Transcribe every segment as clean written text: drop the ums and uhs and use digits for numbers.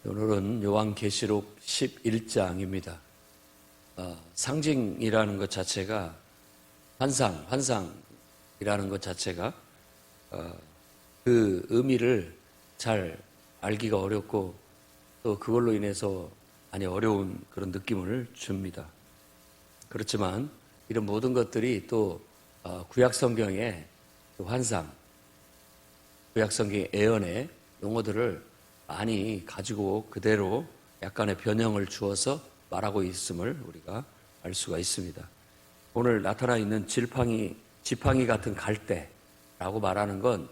오늘은 요한계시록 11장입니다. 상징이라는 것 자체가 환상이라는 것 자체가 그 의미를 잘 알기가 어렵고 또 그걸로 인해서 많이 어려운 그런 느낌을 줍니다. 그렇지만 이런 모든 것들이 또 구약성경의 환상, 구약성경의 예언의 용어들을 많이 가지고 그대로 약간의 변형을 주어서 말하고 있음을 우리가 알 수가 있습니다. 오늘 나타나 있는 지팡이 같은 갈대라고 말하는 건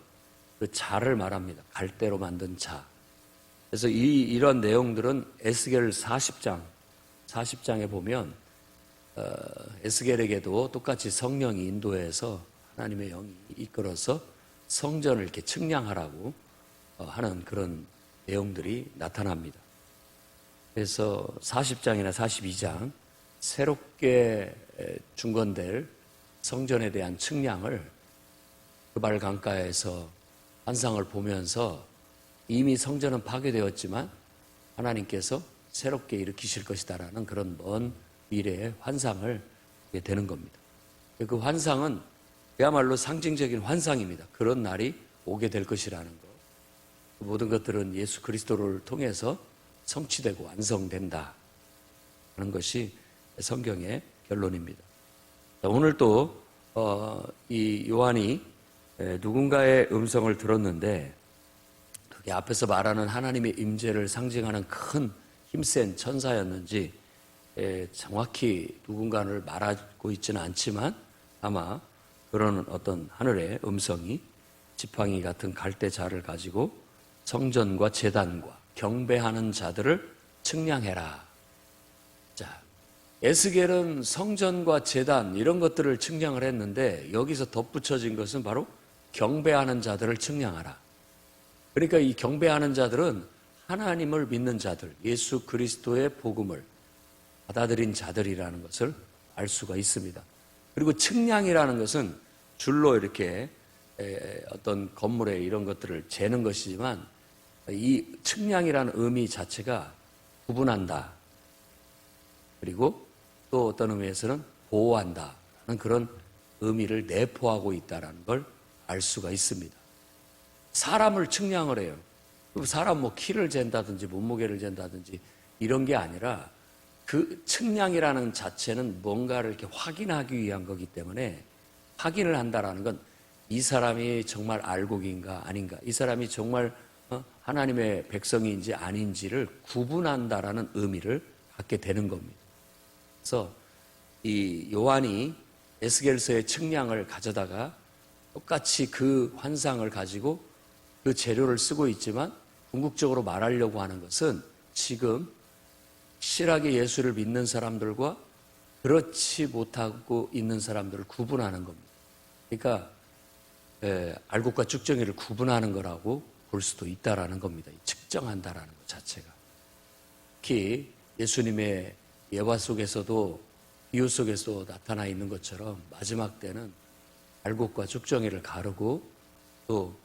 그 자를 말합니다. 갈대로 만든 자. 그래서 이런 내용들은 에스겔 40장에 보면 에스겔에게도 똑같이 성령이 인도해서 하나님의 영이 이끌어서 성전을 이렇게 측량하라고 하는 그런 내용들이 나타납니다. 그래서 40장이나 42장 새롭게 중건될 성전에 대한 측량을 그발 강가에서 환상을 보면서 이미 성전은 파괴되었지만 하나님께서 새롭게 일으키실 것이다라는 그런 먼 미래의 환상을 보게 되는 겁니다. 그 환상은 그야말로 상징적인 환상입니다. 그런 날이 오게 될 것이라는 것. 모든 것들은 예수 그리스도를 통해서 성취되고 완성된다 하는 것이 성경의 결론입니다. 오늘 또 이 요한이 누군가의 음성을 들었는데 그게 앞에서 말하는 하나님의 임재를 상징하는 큰 힘센 천사였는지 정확히 누군가를 말하고 있지는 않지만 아마 그런 어떤 하늘의 음성이 지팡이 같은 갈대자를 가지고 성전과 제단과 경배하는 자들을 측량해라. 자, 에스겔은 성전과 제단 이런 것들을 측량을 했는데 여기서 덧붙여진 것은 바로 경배하는 자들을 측량하라. 그러니까 이 경배하는 자들은 하나님을 믿는 자들, 예수 그리스도의 복음을 받아들인 자들이라는 것을 알 수가 있습니다. 그리고 측량이라는 것은 줄로 이렇게 어떤 건물에 이런 것들을 재는 것이지만 이 측량이라는 의미 자체가 구분한다. 그리고 또 어떤 의미에서는 보호한다라는 그런 의미를 내포하고 있다는 걸 알 수가 있습니다. 사람을 측량을 해요. 사람 뭐 키를 잰다든지 몸무게를 잰다든지 이런 게 아니라 그 측량이라는 자체는 뭔가를 이렇게 확인하기 위한 거기 때문에 확인을 한다라는 건 이 사람이 정말 알곡인가 아닌가, 이 사람이 정말 하나님의 백성인지 아닌지를 구분한다라는 의미를 갖게 되는 겁니다. 그래서 이 요한이 에스겔서의 측량을 가져다가 똑같이 그 환상을 가지고 그 재료를 쓰고 있지만 궁극적으로 말하려고 하는 것은 지금 실하게 예수를 믿는 사람들과 그렇지 못하고 있는 사람들을 구분하는 겁니다. 그러니까 알곡과 쭉정이를 구분하는 거라고 볼 수도 있다라는 겁니다. 측정한다라는 것 자체가. 특히 예수님의 예화 속에서도 비유 속에서 나타나 있는 것처럼 마지막 때는 알곡과 쭉정이를 가르고 또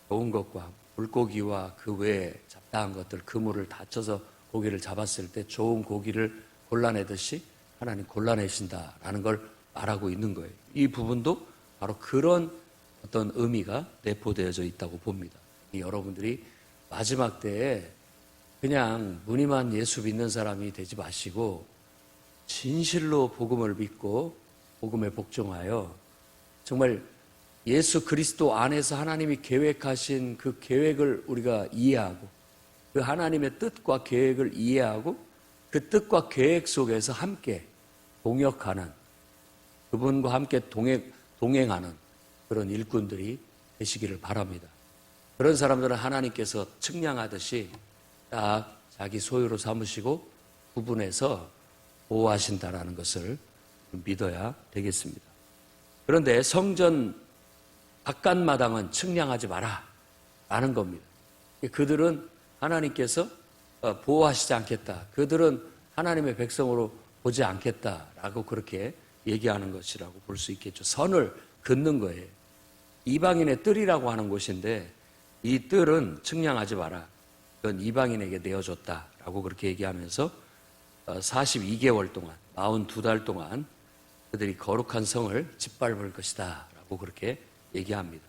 좋은 것과 물고기와 그 외에 잡다한 것들, 그물을 다쳐서 고기를 잡았을 때 좋은 고기를 골라내듯이 하나님 골라내신다라는 걸 말하고 있는 거예요. 이 부분도 바로 그런 어떤 의미가 내포되어져 있다고 봅니다. 여러분들이 마지막 때에 그냥 무늬만 예수 믿는 사람이 되지 마시고 진실로 복음을 믿고 복음에 복종하여 정말 예수 그리스도 안에서 하나님이 계획하신 그 계획을 우리가 이해하고 그 하나님의 뜻과 계획을 이해하고 그 뜻과 계획 속에서 함께 동역하는, 그분과 함께 동행하는 그런 일꾼들이 되시기를 바랍니다. 그런 사람들은 하나님께서 측량하듯이 딱 자기 소유로 삼으시고 구분해서 보호하신다라는 것을 믿어야 되겠습니다. 그런데 성전 바깥마당은 측량하지 마라 라는 겁니다. 그들은 하나님께서 보호하시지 않겠다, 그들은 하나님의 백성으로 보지 않겠다라고 그렇게 얘기하는 것이라고 볼 수 있겠죠. 선을 긋는 거예요. 이방인의 뜰이라고 하는 곳인데 이 뜰은 측량하지 마라. 그건 이방인에게 내어줬다라고 그렇게 얘기하면서 42개월 동안 42달 동안 그들이 거룩한 성을 짓밟을 것이다 라고 그렇게 얘기합니다.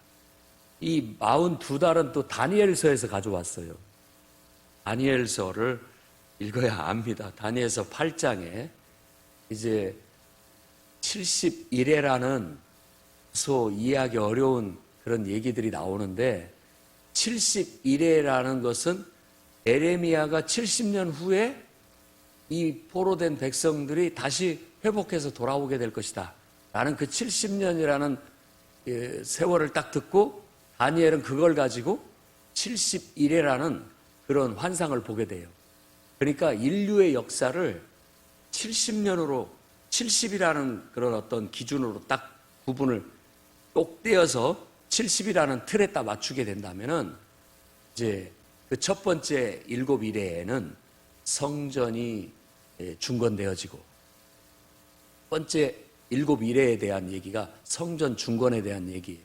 이 42달은 또 다니엘서에서 가져왔어요. 다니엘서를 읽어야 압니다. 다니엘서 8장에 이제 70일에라는 소 이해하기 어려운 그런 얘기들이 나오는데 70일에라는 것은 에레미야가 70년 후에 이 포로된 백성들이 다시 회복해서 돌아오게 될 것이다 라는 그 70년이라는 세월을 딱 듣고 다니엘은 그걸 가지고 70일에라는 그런 환상을 보게 돼요. 그러니까 인류의 역사를 70년으로 70이라는 그런 어떤 기준으로 딱 구분을 똑 떼어서 70이라는 틀에 딱 맞추게 된다면은 이제 그 첫 번째 7일에는 성전이 중건되어지고 번째 7일에 대한 얘기가 성전 중건에 대한 얘기예요.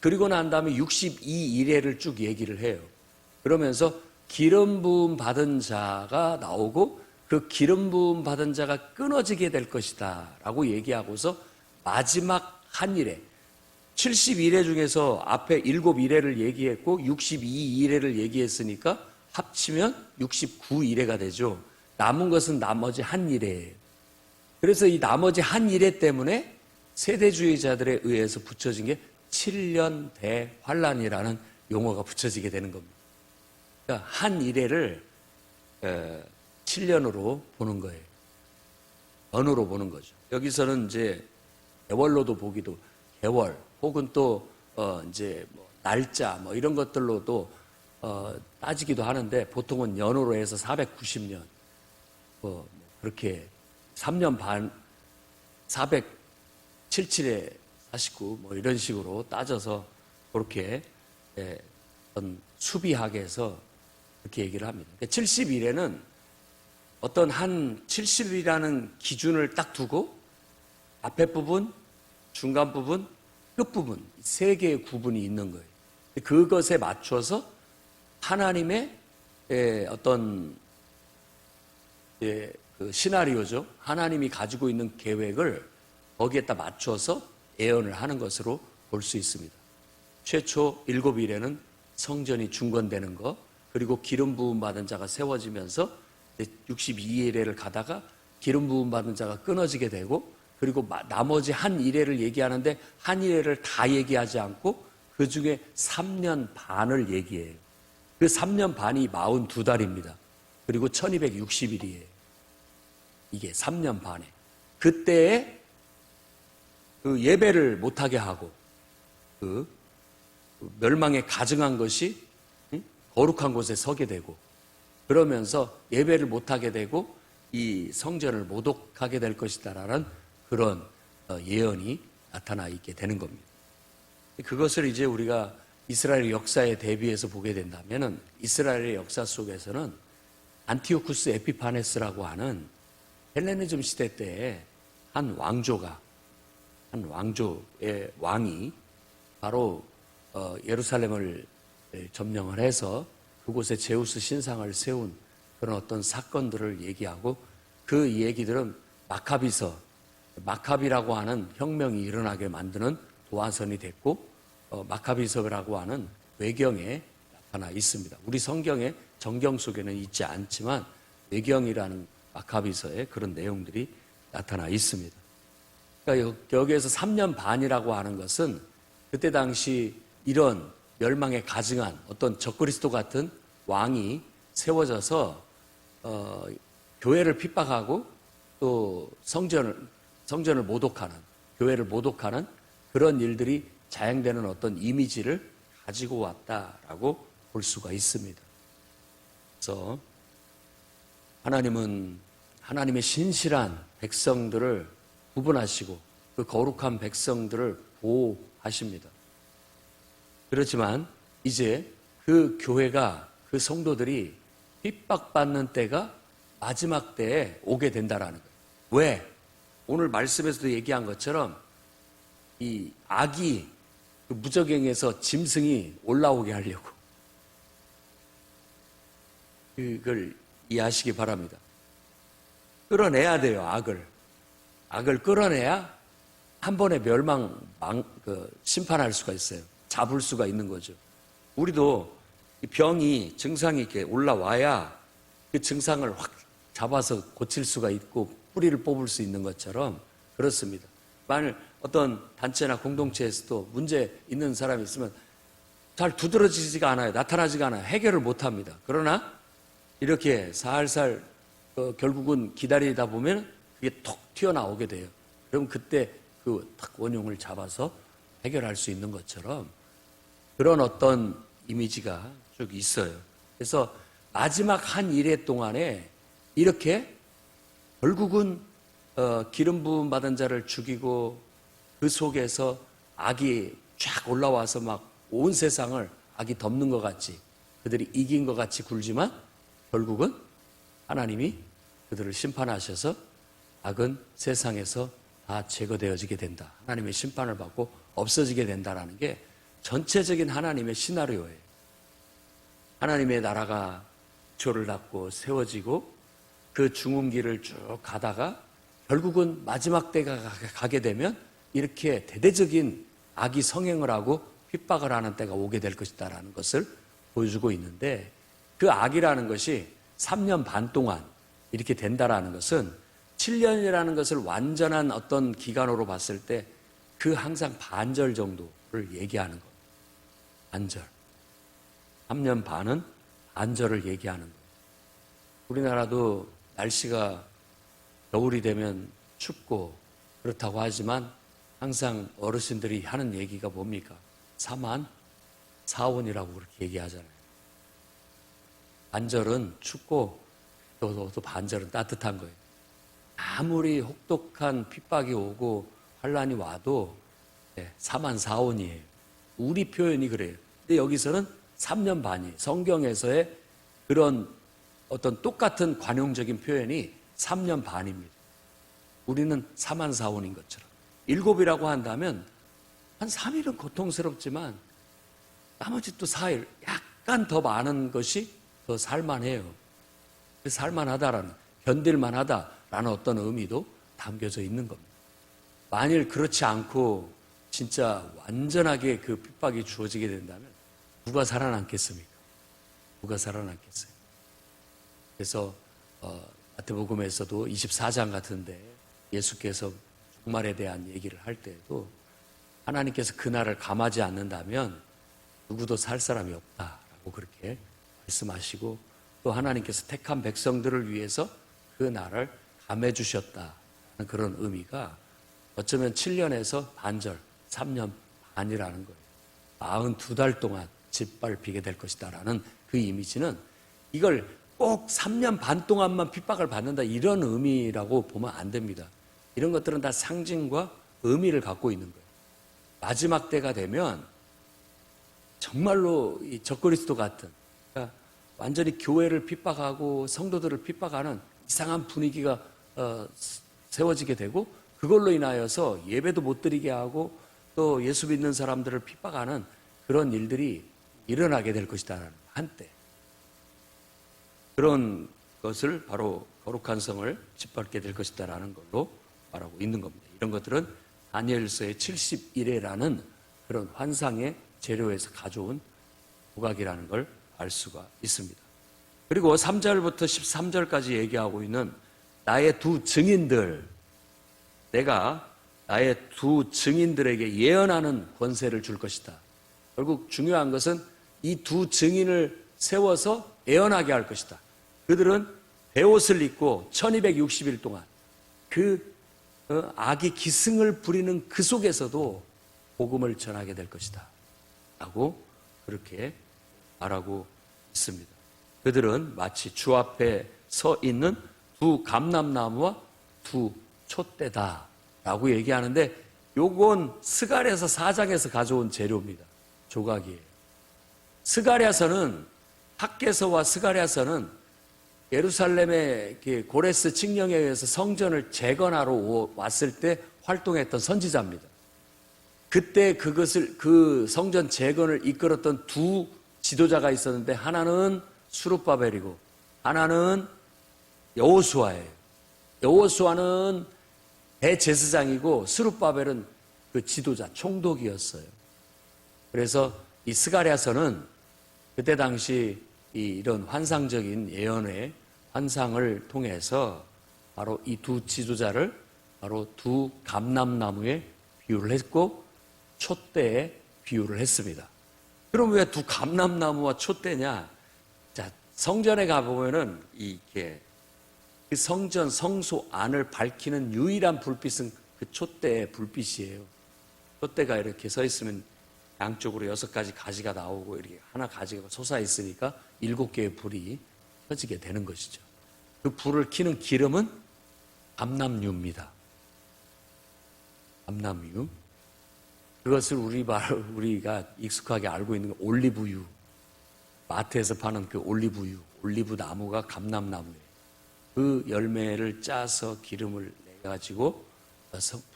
그리고 난 다음에 62일에를 쭉 얘기를 해요. 그러면서 기름 부음 받은 자가 나오고 그 기름 부음 받은 자가 끊어지게 될 것이다 라고 얘기하고서 마지막 한 일에 70일에 중에서 앞에 7일에를 얘기했고 62일에를 얘기했으니까 합치면 69일에가 되죠. 남은 것은 나머지 한 일에예요. 그래서 이 나머지 한 일에 때문에 세대주의자들에 의해서 붙여진 게 7년 대환란이라는 용어가 붙여지게 되는 겁니다. 그러니까 한 일회를 7년으로 보는 거예요. 언어로 보는 거죠. 여기서는 이제 개월로도 보기도 개월 혹은 또 이제 뭐 날짜 뭐 이런 것들로도 따지기도 하는데 보통은 연으로 해서 490년 그렇게 3년 반 477에 49 뭐 이런 식으로 따져서 그렇게 수비학에서 그렇게 얘기를 합니다. 70일에는 어떤 한 70이라는 기준을 딱 두고 앞에 부분, 중간 부분, 끝 부분 세 개의 구분이 있는 거예요. 그것에 맞춰서 하나님의 어떤 그 시나리오죠. 하나님이 가지고 있는 계획을 거기에다 맞춰서 예언을 하는 것으로 볼 수 있습니다. 최초 7일에는 성전이 중건되는 것, 그리고 기름 부음 받은 자가 세워지면서 62일에를 가다가 기름 부음 받은 자가 끊어지게 되고, 그리고 나머지 한 일회를 얘기하는데 한 일회를 다 얘기하지 않고 그 중에 3년 반을 얘기해요. 그 3년 반이 42달입니다. 그리고 1260일이에요. 이게 3년 반에. 그때에 그 예배를 못하게 하고 그 멸망에 가증한 것이 거룩한 곳에 서게 되고, 그러면서 예배를 못하게 되고 이 성전을 모독하게 될 것이다라는 그런 예언이 나타나 있게 되는 겁니다. 그것을 이제 우리가 이스라엘 역사에 대비해서 보게 된다면은 이스라엘의 역사 속에서는 안티오쿠스 에피파네스라고 하는 헬레니즘 시대 때에 한 왕조의 왕이 바로 예루살렘을 점령을 해서 그곳에 제우스 신상을 세운 그런 어떤 사건들을 얘기하고, 그 얘기들은 마카비라고 하는 혁명이 일어나게 만드는 도화선이 됐고, 마카비서라고 하는 외경에 나타나 있습니다. 우리 성경의 정경 속에는 있지 않지만 외경이라는 마카비서에 그런 내용들이 나타나 있습니다. 그러니까 여기에서 3년 반이라고 하는 것은 그때 당시 이런 멸망에 가증한 어떤 적그리스도 같은 왕이 세워져서 교회를 핍박하고 또 성전을 모독하는, 교회를 모독하는 그런 일들이 자행되는 어떤 이미지를 가지고 왔다라고 볼 수가 있습니다. 그래서 하나님은 하나님의 신실한 백성들을 구분하시고 그 거룩한 백성들을 보호하십니다. 그렇지만 이제 그 교회가, 그 성도들이 핍박받는 때가 마지막 때에 오게 된다라는 거예요. 왜? 오늘 말씀에서도 얘기한 것처럼 이 악이 그 무저갱에서 짐승이 올라오게 하려고, 그걸 이해하시기 바랍니다. 끌어내야 돼요, 악을. 악을 끌어내야 한 번에 심판할 수가 있어요. 잡을 수가 있는 거죠. 우리도 병이, 증상이 이렇게 올라와야 그 증상을 확 잡아서 고칠 수가 있고 뿌리를 뽑을 수 있는 것처럼 그렇습니다. 만일 어떤 단체나 공동체에서도 문제 있는 사람이 있으면 잘 두드러지지가 않아요. 나타나지가 않아요. 해결을 못 합니다. 그러나 이렇게 살살 결국은 기다리다 보면 그게 톡 튀어나오게 돼요. 그럼 그때 그 탁 원흉을 잡아서 해결할 수 있는 것처럼 그런 어떤 이미지가 쭉 있어요. 그래서 마지막 한 일회 동안에 이렇게 결국은 기름 부음 받은 자를 죽이고 그 속에서 악이 쫙 올라와서 막 온 세상을 악이 덮는 것 같이 그들이 이긴 것 같이 굴지만 결국은 하나님이 그들을 심판하셔서 악은 세상에서 다 제거되어지게 된다. 하나님의 심판을 받고 없어지게 된다라는 게 전체적인 하나님의 시나리오예요. 하나님의 나라가 조를 닫고 세워지고 그 중흥기를 쭉 가다가 결국은 마지막 때가 가게 되면 이렇게 대대적인 악이 성행을 하고 핍박을 하는 때가 오게 될 것이다라는 것을 보여주고 있는데 그 악이라는 것이 3년 반 동안 이렇게 된다라는 것은 7년이라는 것을 완전한 어떤 기간으로 봤을 때 그 항상 반절 정도를 얘기하는 겁니다. 반절. 3년 반은 반절을 얘기하는 거예요. 우리나라도 날씨가 겨울이 되면 춥고 그렇다고 하지만 항상 어르신들이 하는 얘기가 뭡니까? 사만, 사온이라고 그렇게 얘기하잖아요. 반절은 춥고 또 반절은 따뜻한 거예요. 아무리 혹독한 핍박이 오고 환란이 와도 사만, 사온이에요. 우리 표현이 그래요. 근데 여기서는 3년 반이에요. 성경에서의 그런 어떤 똑같은 관용적인 표현이 3년 반입니다. 우리는 4만 4원인 것처럼. 7이라고 한다면 한 3일은 고통스럽지만 나머지 또 4일 약간 더 많은 것이 더 살만해요. 살만하다라는, 견딜만하다라는 어떤 의미도 담겨져 있는 겁니다. 만일 그렇지 않고 진짜 완전하게 그 핍박이 주어지게 된다면 누가 살아남겠습니까? 누가 살아남겠어요? 그래서 마태복음에서도 24장 같은데 예수께서 종말에 대한 얘기를 할 때에도 하나님께서 그날을 감하지 않는다면 누구도 살 사람이 없다라고 그렇게 말씀하시고 또 하나님께서 택한 백성들을 위해서 그 날을 감해 주셨다는 그런 의미가 어쩌면 7년에서 반절, 3년 반이라는 거예요. 42달 동안 짓밟히게 될 것이다라는 그 이미지는 이걸 꼭 3년 반 동안만 핍박을 받는다 이런 의미라고 보면 안 됩니다. 이런 것들은 다 상징과 의미를 갖고 있는 거예요. 마지막 때가 되면 정말로 이 적그리스도 같은 그러니까 완전히 교회를 핍박하고 성도들을 핍박하는 이상한 분위기가 세워지게 되고 그걸로 인하여서 예배도 못 드리게 하고 또 예수 믿는 사람들을 핍박하는 그런 일들이 일어나게 될 것이다. 한때. 그런 것을 바로 거룩한 성을 짓밟게 될 것이다라는 걸로 말하고 있는 겁니다. 이런 것들은 다니엘서의 71회라는 그런 환상의 재료에서 가져온 조각이라는 걸 알 수가 있습니다. 그리고 3절부터 13절까지 얘기하고 있는 나의 두 증인들, 내가 나의 두 증인들에게 예언하는 권세를 줄 것이다. 결국 중요한 것은 이 두 증인을 세워서 예언하게 할 것이다. 그들은 베옷을 입고 1260일 동안 그 악이 기승을 부리는 그 속에서도 복음을 전하게 될 것이다 라고 그렇게 말하고 있습니다. 그들은 마치 주 앞에 서 있는 두 감람나무와 두 촛대다 라고 얘기하는데 요건 스가랴서 4장에서 가져온 재료입니다. 조각이에요. 스가랴서는 학개서와 스가랴서는 예루살렘의 고레스 칙령에 의해서 성전을 재건하러 왔을 때 활동했던 선지자입니다. 그때 그 성전 재건을 이끌었던 두 지도자가 있었는데 하나는 수룹바벨이고 하나는 여호수아예요. 여호수아는 대제사장이고 스룹바벨은 그 지도자, 총독이었어요. 그래서 이 스가랴서는 그때 당시 이런 환상적인 예언의 환상을 통해서 바로 이 두 지도자를 바로 두 감람나무에 비유를 했고 촛대에 비유를 했습니다. 그럼 왜 두 감람나무와 촛대냐? 자, 성전에 가보면은 이게 그 성전 성소 안을 밝히는 유일한 불빛은 그 촛대의 불빛이에요. 촛대가 이렇게 서 있으면 양쪽으로 6가지 가지가 나오고 이렇게 하나 가지가 솟아 있으니까 7개의 불이 켜지게 되는 것이죠. 그 불을 켜는 기름은 감람유입니다. 감람유. 그것을 우리가 익숙하게 알고 있는 올리브유. 마트에서 파는 그 올리브유, 올리브 나무가 감람나무예요. 그 열매를 짜서 기름을 내가지고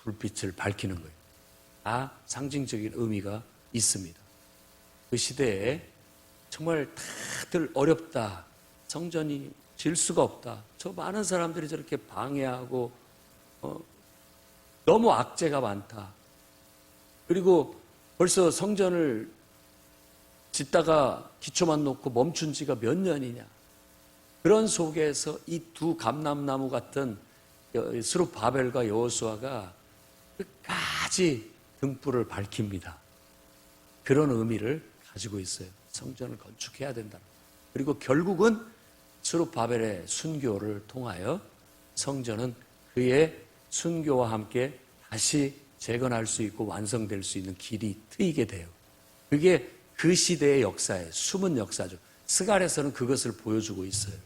불빛을 밝히는 거예요. 다 상징적인 의미가 있습니다. 그 시대에 정말 다들 어렵다. 성전이 질 수가 없다. 저 많은 사람들이 저렇게 방해하고 너무 악재가 많다. 그리고 벌써 성전을 짓다가 기초만 놓고 멈춘 지가 몇 년이냐. 그런 속에서 이 두 감람나무 같은 스룹바벨과 여호수아가 끝까지 등불을 밝힙니다. 그런 의미를 가지고 있어요. 성전을 건축해야 된다. 그리고 결국은 스룹바벨의 순교를 통하여 성전은 그의 순교와 함께 다시 재건할 수 있고 완성될 수 있는 길이 트이게 돼요. 그게 그 시대의 역사예요. 숨은 역사죠. 스가랴서는 그것을 보여주고 있어요.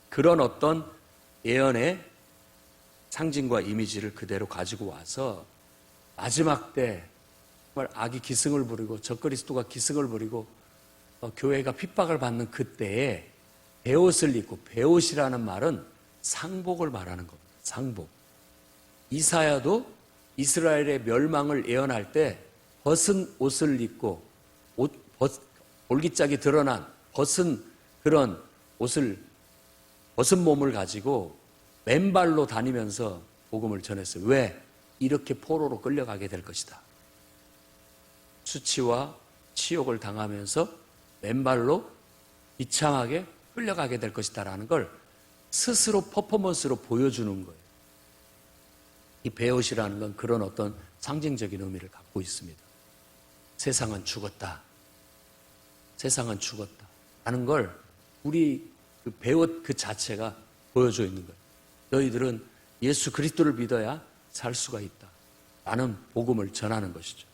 그런 어떤 예언의 상징과 이미지를 그대로 가지고 와서 마지막 때 정말 악이 기승을 부리고 적그리스도가 기승을 부리고 교회가 핍박을 받는 그때에 베옷을 입고, 베옷이라는 말은 상복을 말하는 겁니다. 상복. 이사야도 이스라엘의 멸망을 예언할 때 벗은 옷을 입고 볼기짝이 드러난 벗은 그런 옷을 벗은 몸을 가지고 맨발로 다니면서 복음을 전했어요. 왜? 이렇게 포로로 끌려가게 될 것이다. 수치와 치욕을 당하면서 맨발로 비참하게 끌려가게 될 것이다 라는 걸 스스로 퍼포먼스로 보여주는 거예요. 이 베옷이라는 건 그런 어떤 상징적인 의미를 갖고 있습니다. 세상은 죽었다. 세상은 죽었다. 라는 걸 우리 그 베옷 그 자체가 보여져 있는 거예요. 너희들은 예수 그리스도를 믿어야 살 수가 있다. 라는 복음을 전하는 것이죠.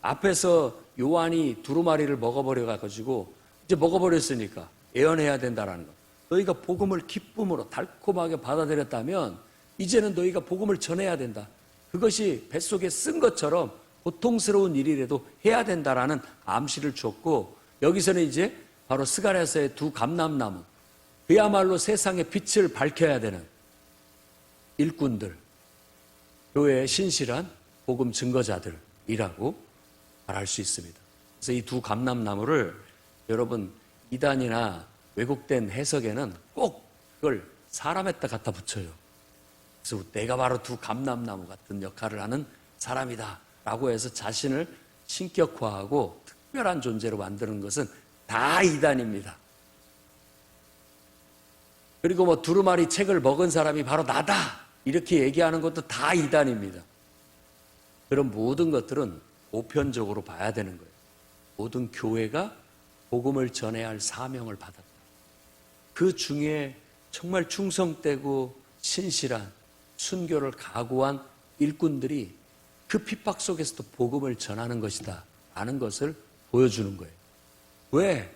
앞에서 요한이 두루마리를 먹어버려가지고 이제 먹어버렸으니까 예언해야 된다라는 것. 너희가 복음을 기쁨으로 달콤하게 받아들였다면 이제는 너희가 복음을 전해야 된다. 그것이 뱃속에 쓴 것처럼 고통스러운 일이라도 해야 된다라는 암시를 줬고 여기서는 이제 바로 스가랴서의 두 감람나무 그야말로 세상의 빛을 밝혀야 되는 일꾼들 교회의 신실한 복음 증거자들이라고 말할 수 있습니다. 그래서 이 두 감람나무를 여러분 이단이나 왜곡된 해석에는 꼭 그걸 사람에다 갖다 붙여요. 그래서 내가 바로 두 감람나무 같은 역할을 하는 사람이다 라고 해서 자신을 신격화하고 특별한 존재로 만드는 것은 다 이단입니다. 그리고 뭐 두루마리 책을 먹은 사람이 바로 나다 이렇게 얘기하는 것도 다 이단입니다. 그런 모든 것들은 보편적으로 봐야 되는 거예요. 모든 교회가 복음을 전해야 할 사명을 받았다. 그 중에 정말 충성되고 신실한 순교를 각오한 일꾼들이 그 핍박 속에서도 복음을 전하는 것이다 라는 것을 보여주는 거예요. 왜?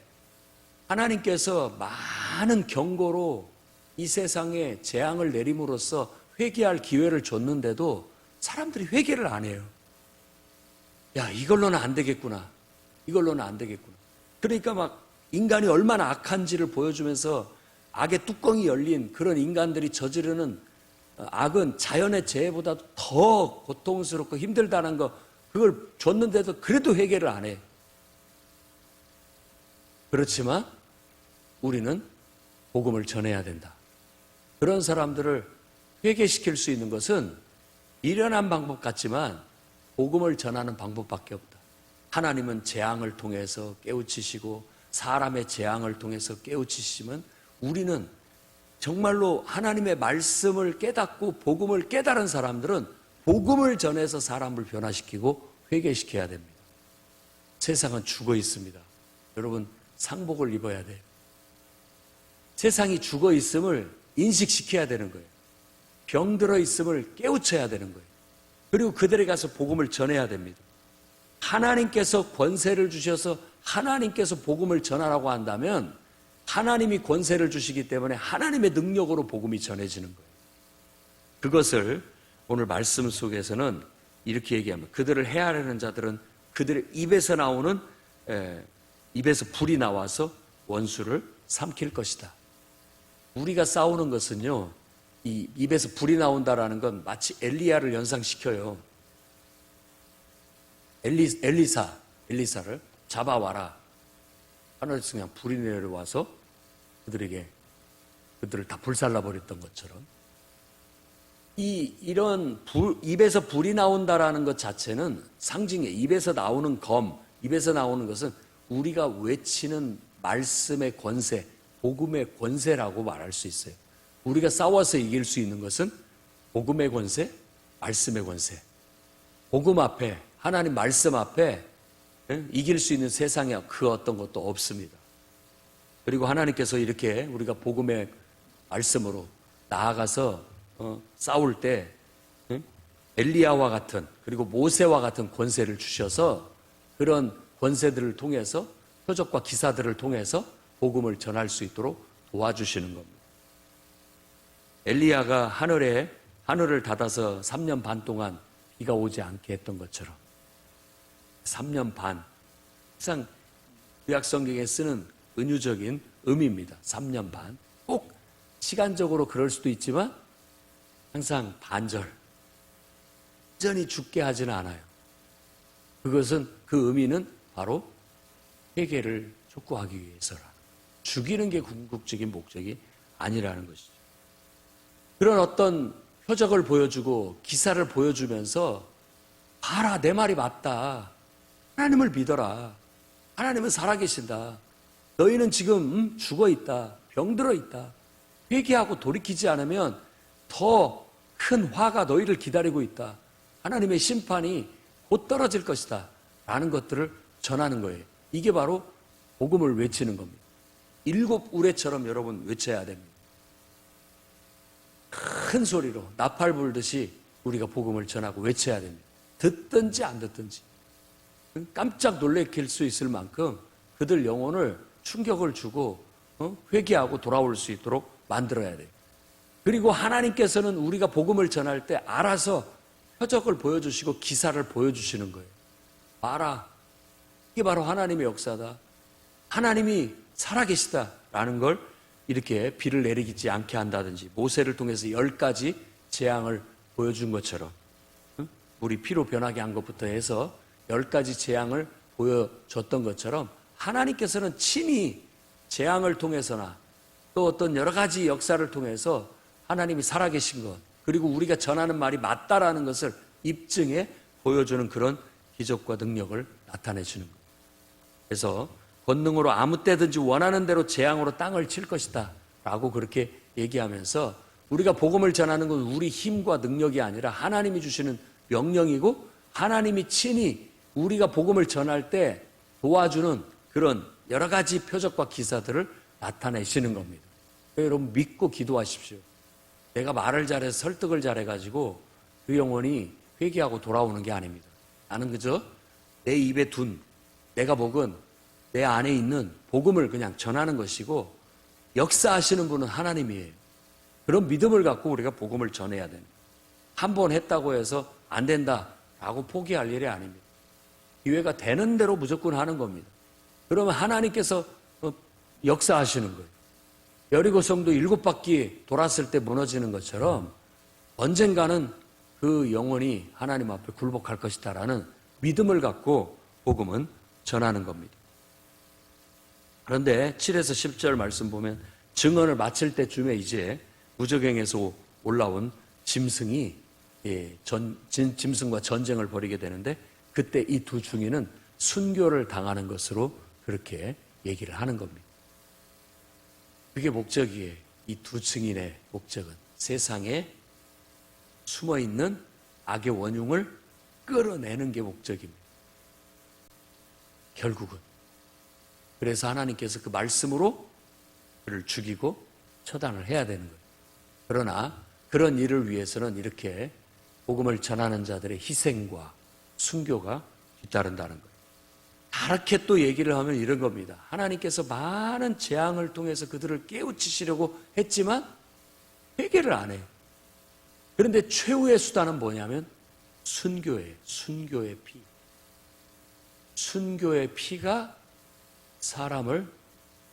하나님께서 많은 경고로 이 세상에 재앙을 내림으로써 회개할 기회를 줬는데도 사람들이 회개를 안 해요. 야, 이걸로는 안 되겠구나. 이걸로는 안 되겠구나. 그러니까 막 인간이 얼마나 악한지를 보여주면서 악의 뚜껑이 열린 그런 인간들이 저지르는 악은 자연의 재해보다도 더 고통스럽고 힘들다는 거 그걸 줬는데도 그래도 회개를 안 해요. 그렇지만 우리는 복음을 전해야 된다. 그런 사람들을 회개시킬 수 있는 것은 미련한 방법 같지만 복음을 전하는 방법밖에 없다. 하나님은 재앙을 통해서 깨우치시고 사람의 재앙을 통해서 깨우치시면 우리는 정말로 하나님의 말씀을 깨닫고 복음을 깨달은 사람들은 복음을 전해서 사람을 변화시키고 회개시켜야 됩니다. 세상은 죽어 있습니다. 여러분, 상복을 입어야 돼요. 세상이 죽어 있음을 인식시켜야 되는 거예요. 병들어 있음을 깨우쳐야 되는 거예요. 그리고 그들에게 가서 복음을 전해야 됩니다. 하나님께서 권세를 주셔서 하나님께서 복음을 전하라고 한다면 하나님이 권세를 주시기 때문에 하나님의 능력으로 복음이 전해지는 거예요. 그것을 오늘 말씀 속에서는 이렇게 얘기합니다. 그들을 해하려는 자들은 그들의 입에서 나오는 입에서 불이 나와서 원수를 삼킬 것이다. 우리가 싸우는 것은요, 이 입에서 불이 나온다라는 건 마치 엘리야를 연상시켜요. 엘리사를 잡아와라. 하늘에서 그냥 불이 내려와서 그들을 다 불살라버렸던 것처럼 이런 입에서 불이 나온다라는 것 자체는 상징이에요. 입에서 나오는 입에서 나오는 것은 우리가 외치는 말씀의 권세, 복음의 권세라고 말할 수 있어요. 우리가 싸워서 이길 수 있는 것은 복음의 권세, 말씀의 권세. 복음 앞에, 하나님 말씀 앞에 이길 수 있는 세상에 그 어떤 것도 없습니다. 그리고 하나님께서 이렇게 우리가 복음의 말씀으로 나아가서 싸울 때 엘리야와 같은 그리고 모세와 같은 권세를 주셔서 그런 권세들을 통해서 표적과 기사들을 통해서 복음을 전할 수 있도록 도와주시는 겁니다. 엘리야가 하늘을 닫아서 3년 반 동안 비가 오지 않게 했던 것처럼 3년 반, 항상 구약 성경에 쓰는 은유적인 의미입니다. 3년 반. 꼭 시간적으로 그럴 수도 있지만 항상 반절, 완전히 죽게 하지는 않아요. 그것은 그 의미는 바로 회개를 촉구하기 위해서라. 죽이는 게 궁극적인 목적이 아니라는 것이죠. 그런 어떤 표적을 보여주고 기사를 보여주면서 봐라, 내 말이 맞다. 하나님을 믿어라. 하나님은 살아계신다. 너희는 지금 죽어 있다. 병들어 있다. 회개하고 돌이키지 않으면 더 큰 화가 너희를 기다리고 있다. 하나님의 심판이 곧 떨어질 것이다. 라는 것들을 전하는 거예요. 이게 바로 복음을 외치는 겁니다. 7 우레처럼 여러분 외쳐야 됩니다. 큰 소리로 나팔 불듯이 우리가 복음을 전하고 외쳐야 됩니다. 듣든지 안 듣든지 깜짝 놀래킬 수 있을 만큼 그들 영혼을 충격을 주고 회개하고 돌아올 수 있도록 만들어야 돼요. 그리고 하나님께서는 우리가 복음을 전할 때 알아서 표적을 보여주시고 기사를 보여주시는 거예요. 봐라, 이게 바로 하나님의 역사다. 하나님이 살아계시다라는 걸 이렇게 비를 내리지 않게 한다든지 모세를 통해서 10가지 재앙을 보여준 것처럼 물이 피로 변하게 한 것부터 해서 10가지 재앙을 보여줬던 것처럼 하나님께서는 친히 재앙을 통해서나 또 어떤 여러 가지 역사를 통해서 하나님이 살아계신 것 그리고 우리가 전하는 말이 맞다라는 것을 입증해 보여주는 그런 기적과 능력을 나타내주는 거예요. 그래서 권능으로 아무 때든지 원하는 대로 재앙으로 땅을 칠 것이다 라고 그렇게 얘기하면서 우리가 복음을 전하는 건 우리 힘과 능력이 아니라 하나님이 주시는 명령이고 하나님이 친히 우리가 복음을 전할 때 도와주는 그런 여러 가지 표적과 기사들을 나타내시는 겁니다. 여러분 믿고 기도하십시오. 내가 말을 잘해서 설득을 잘해가지고 그 영혼이 회개하고 돌아오는 게 아닙니다. 나는 그저 내 입에 둔 내가 먹은 내 안에 있는 복음을 그냥 전하는 것이고 역사하시는 분은 하나님이에요. 그런 믿음을 갖고 우리가 복음을 전해야 됩니다. 한 번 했다고 해서 안 된다라고 포기할 일이 아닙니다. 기회가 되는 대로 무조건 하는 겁니다. 그러면 하나님께서 역사하시는 거예요. 여리고 성도 7바퀴 돌았을 때 무너지는 것처럼 언젠가는 그 영혼이 하나님 앞에 굴복할 것이다라는 믿음을 갖고 복음은 전하는 겁니다. 그런데 7에서 10절 말씀 보면 증언을 마칠 때쯤에 이제 무적행에서 올라온 짐승이 짐승과 전쟁을 벌이게 되는데, 그때 이 두 중인은 순교를 당하는 것으로 그렇게 얘기를 하는 겁니다. 그게 목적이에요. 이 두 증인의 목적은 세상에 숨어있는 악의 원흉을 끌어내는 게 목적입니다. 결국은. 그래서 하나님께서 그 말씀으로 그를 죽이고 처단을 해야 되는 거예요. 그러나 그런 일을 위해서는 이렇게 복음을 전하는 자들의 희생과 순교가 뒤따른다는 거예요. 다르게 또 얘기를 하면 이런 겁니다. 하나님께서 많은 재앙을 통해서 그들을 깨우치시려고 했지만 회개를 안 해요. 그런데 최후의 수단은 뭐냐면 순교예요. 순교의 피. 순교의 피가 사람을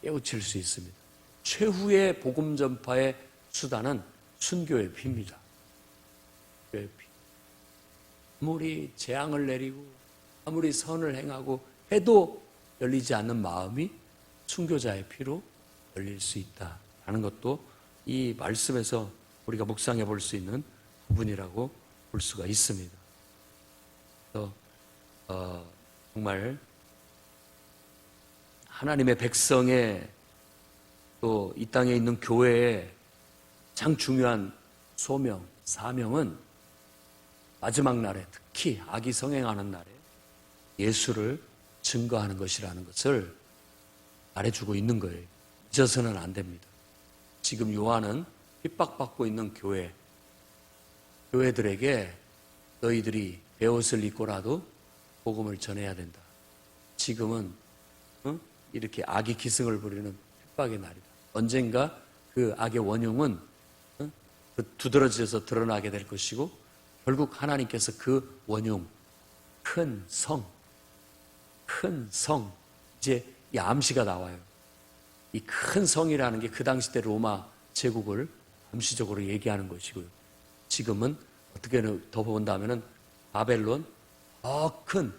깨우칠 수 있습니다. 최후의 복음 전파의 수단은 순교의 피입니다. 순교의 피. 아무리 재앙을 내리고 아무리 선을 행하고 해도 열리지 않는 마음이 순교자의 피로 열릴 수 있다라는 것도 이 말씀에서 우리가 묵상해 볼 수 있는 부분이라고 볼 수가 있습니다. 그래서 정말 하나님의 백성의 또 이 땅에 있는 교회의 가장 중요한 소명, 사명은 마지막 날에, 특히 악이 성행하는 날에 예수를 증거하는 것이라는 것을 말해주고 있는 거예요. 잊어서는 안 됩니다. 지금 요한은 핍박받고 있는 교회들에게 너희들이 베옷을 입고라도 복음을 전해야 된다. 지금은 이렇게 악이 기승을 부리는 핍박의 날이다. 언젠가 그 악의 원흉은 두드러져서 드러나게 될 것이고, 결국 하나님께서 그 원흉, 큰 성, 이제 이 암시가 나와요. 이 큰 성이라는 게 그 당시 때 로마 제국을 암시적으로 얘기하는 것이고요. 지금은 어떻게 더 본다면은 바벨론, 더 큰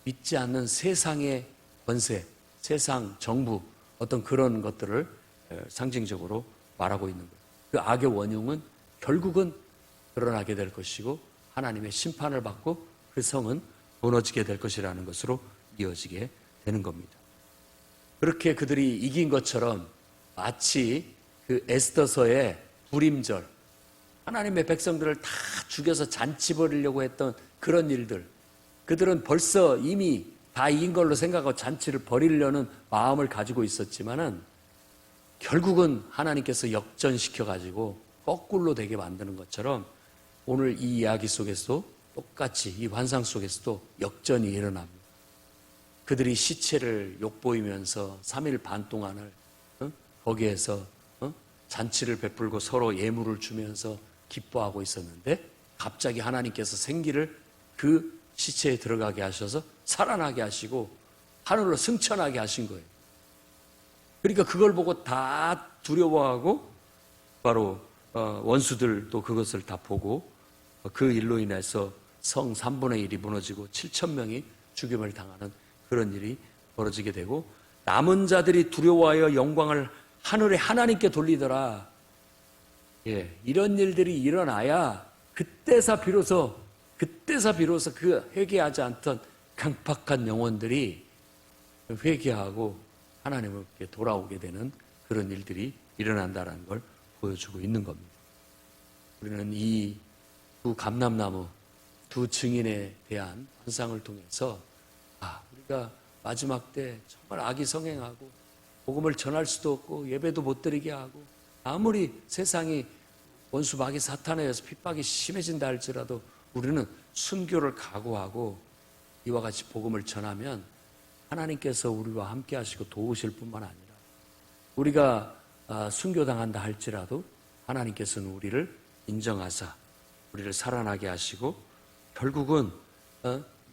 믿지 않는 세상의 권세, 세상 정부, 어떤 그런 것들을 상징적으로 말하고 있는 거예요. 그 악의 원흉은 결국은 드러나게 될 것이고 하나님의 심판을 받고 그 성은 무너지게 될 것이라는 것으로 이어지게 되는 겁니다. 그렇게 그들이 이긴 것처럼 마치 그 에스더서의 불임절, 하나님의 백성들을 다 죽여서 잔치 벌이려고 했던 그런 일들, 그들은 벌써 이미 다 이긴 걸로 생각하고 잔치를 벌이려는 마음을 가지고 있었지만은 결국은 하나님께서 역전시켜가지고 거꾸로 되게 만드는 것처럼 오늘 이 이야기 속에서도 똑같이 이 환상 속에서도 역전이 일어납니다. 그들이 시체를 욕보이면서 3일 반 동안을 거기에서 잔치를 베풀고 서로 예물을 주면서 기뻐하고 있었는데 갑자기 하나님께서 생기를 그 시체에 들어가게 하셔서 살아나게 하시고 하늘로 승천하게 하신 거예요. 그러니까 그걸 보고 다 두려워하고 바로 원수들도 그것을 다 보고 그 일로 인해서 성 3분의 1이 무너지고 7천 명이 죽임을 당하는 그런 일이 벌어지게 되고 남은 자들이 두려워하여 영광을 하늘에 하나님께 돌리더라. 이런 일들이 일어나야 그때서 비로소 그 회개하지 않던 강팍한 영혼들이 회개하고 하나님께 돌아오게 되는 그런 일들이 일어난다는 걸 보여주고 있는 겁니다. 우리는 이 두 감람나무, 두 증인에 대한 환상을 통해서 우리가 마지막 때 정말 악이 성행하고 복음을 전할 수도 없고 예배도 못 드리게 하고 아무리 세상이 원수 마귀 사탄에 의해서 핍박이 심해진다 할지라도 우리는 순교를 각오하고 이와 같이 복음을 전하면 하나님께서 우리와 함께 하시고 도우실 뿐만 아니라 우리가 순교당한다 할지라도 하나님께서는 우리를 인정하사 우리를 살아나게 하시고 결국은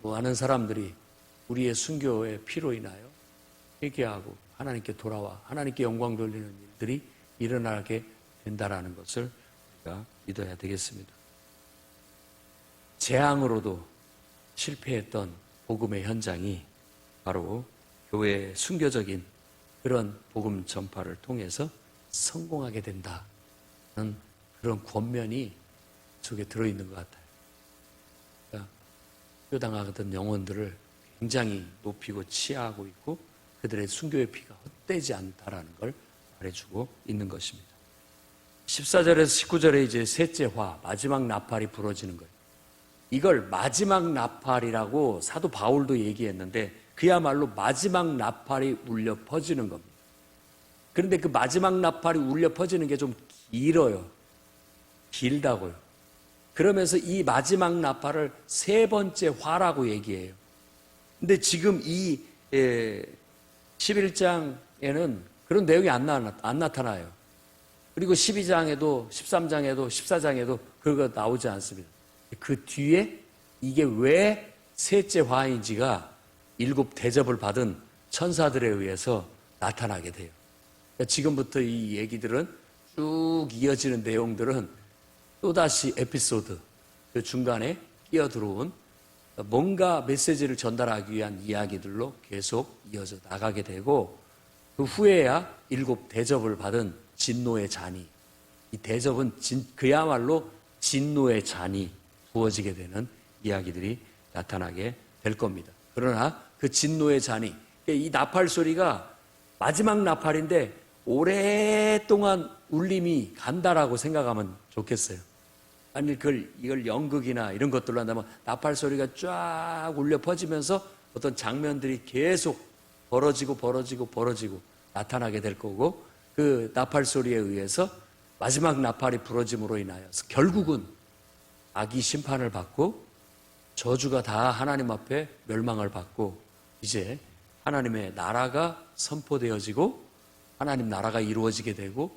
많은 사람들이 우리의 순교의 피로 인하여 회개하고 하나님께 돌아와 하나님께 영광 돌리는 일들이 일어나게 된다라는 것을 우리가 믿어야 되겠습니다. 재앙으로도 실패했던 복음의 현장이 바로 교회의 순교적인 그런 복음 전파를 통해서 성공하게 된다는 그런 권면이 속에 들어있는 것 같아요. 그러니까 표당하던 영혼들을 굉장히 높이고 치하하고 있고 그들의 순교의 피가 헛되지 않다라는 걸 말해주고 있는 것입니다. 14절에서 19절에 이제 셋째 화, 마지막 나팔이 부러지는 거예요. 이걸 마지막 나팔이라고 사도 바울도 얘기했는데 그야말로 마지막 나팔이 울려 퍼지는 겁니다. 그런데 그 마지막 나팔이 울려 퍼지는 게 좀 길어요. 길다고요. 그러면서 이 마지막 나팔을 세 번째 화라고 얘기해요. 근데 지금 이 11장에는 그런 내용이 안 나타나요. 그리고 12장에도 13장에도 14장에도 그거 나오지 않습니다. 그 뒤에 이게 왜 셋째 화인지가 7 대접을 받은 천사들에 의해서 나타나게 돼요. 그러니까 지금부터 이 얘기들은 쭉 이어지는 내용들은 또다시 에피소드, 그 중간에 끼어들어온 뭔가 메시지를 전달하기 위한 이야기들로 계속 이어져 나가게 되고 그 후에야 7 대접을 받은 진노의 잔이, 이 대접은 그야말로 진노의 잔이 부어지게 되는 이야기들이 나타나게 될 겁니다. 그러나 그 진노의 잔이, 이 나팔 소리가 마지막 나팔인데 오랫동안 울림이 간다라고 생각하면 좋겠어요. 아니 이걸 연극이나 이런 것들로 한다면 나팔 소리가 쫙 울려 퍼지면서 어떤 장면들이 계속 벌어지고 나타나게 될 거고 그 나팔 소리에 의해서 마지막 나팔이 부러짐으로 인하여서 결국은 악이 심판을 받고 저주가 다 하나님 앞에 멸망을 받고 이제 하나님의 나라가 선포되어지고 하나님 나라가 이루어지게 되고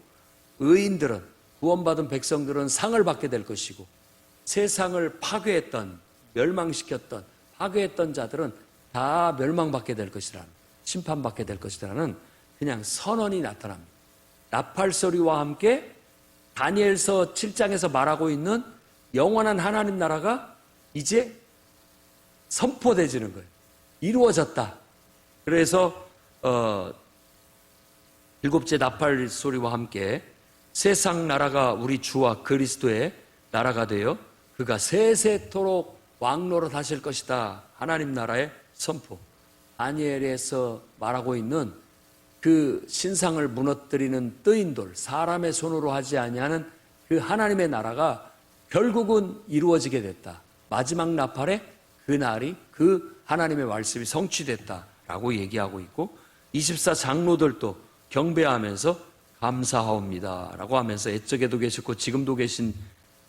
의인들은, 구원받은 백성들은 상을 받게 될 것이고 세상을 파괴했던, 멸망시켰던, 파괴했던 자들은 다 멸망받게 될 것이라는, 심판받게 될 것이라는 그냥 선언이 나타납니다. 나팔 소리와 함께 다니엘서 7장에서 말하고 있는 영원한 하나님 나라가 이제 선포되지는 거예요. 이루어졌다. 그래서 7째 나팔 소리와 함께 세상 나라가 우리 주와 그리스도의 나라가 되어 그가 세세토록 왕노릇 하실 것이다. 하나님 나라의 선포. 다니엘에서 말하고 있는 그 신상을 무너뜨리는 뜨인돌, 사람의 손으로 하지 아니하는 그 하나님의 나라가 결국은 이루어지게 됐다. 마지막 나팔에 그 날이, 그 하나님의 말씀이 성취됐다라고 얘기하고 있고 24 장로들도 경배하면서 감사하옵니다 라고 하면서 옛적에도 계셨고 지금도 계신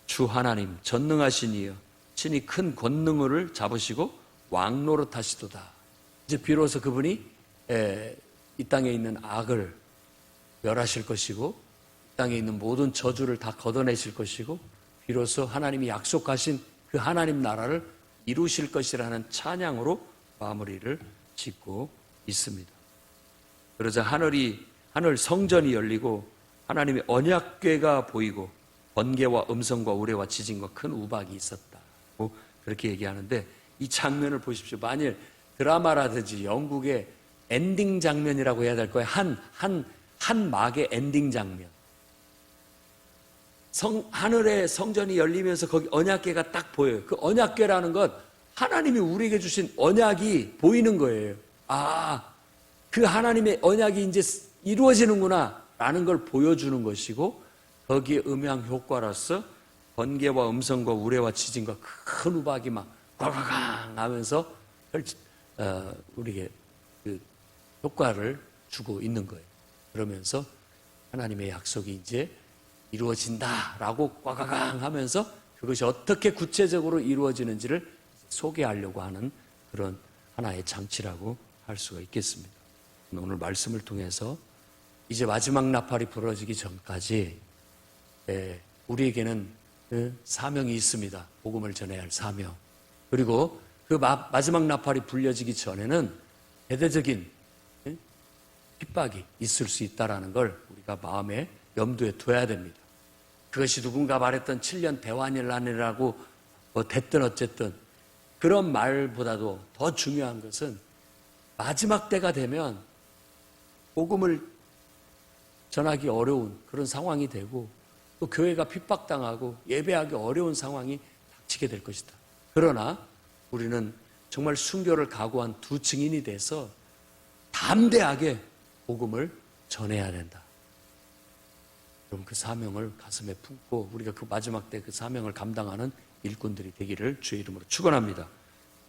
주 하나님 전능하신 이여 친히 큰 권능을 잡으시고 왕노릇 하시도다. 이제 비로소 그분이 이 땅에 있는 악을 멸하실 것이고 이 땅에 있는 모든 저주를 다 걷어내실 것이고 비로소 하나님이 약속하신 그 하나님 나라를 이루실 것이라는 찬양으로 마무리를 짓고 있습니다. 그러자 하늘 성전이 열리고 하나님의 언약궤가 보이고 번개와 음성과 우레와 지진과 큰 우박이 있었다고 그렇게 얘기하는데 이 장면을 보십시오. 만일 드라마라든지 영국의 엔딩 장면이라고 해야 될 거예요. 한 막의 엔딩 장면. 하늘의 성전이 열리면서 거기 언약궤가 딱 보여요. 그 언약궤라는 것 하나님이 우리에게 주신 언약이 보이는 거예요. 아, 그 하나님의 언약이 이제 이루어지는구나 라는 걸 보여주는 것이고 거기에 음향 효과로서 번개와 음성과 우레와 지진과 큰 우박이 막 꽝꽝 하면서 우리에게 그 효과를 주고 있는 거예요. 그러면서 하나님의 약속이 이제 이루어진다라고 꽝꽝 하면서 그것이 어떻게 구체적으로 이루어지는지를 소개하려고 하는 그런 하나의 장치라고 할 수가 있겠습니다. 오늘 말씀을 통해서 이제 마지막 나팔이 부러지기 전까지 우리에게는 그 사명이 있습니다. 복음을 전해야 할 사명. 그리고 그 마지막 나팔이 불려지기 전에는 대대적인 핍박이 있을 수 있다는 걸 우리가 마음에 염두에 둬야 됩니다. 그것이 누군가 말했던 7년 대환란이라고 됐든 어쨌든 그런 말보다도 더 중요한 것은 마지막 때가 되면 복음을 전하기 어려운 그런 상황이 되고 또 교회가 핍박당하고 예배하기 어려운 상황이 닥치게 될 것이다. 그러나 우리는 정말 순교를 각오한 두 증인이 돼서 담대하게 복음을 전해야 된다. 그럼 그 사명을 가슴에 품고 우리가 그 마지막 때 그 사명을 감당하는 일꾼들이 되기를 주의 이름으로 축원합니다.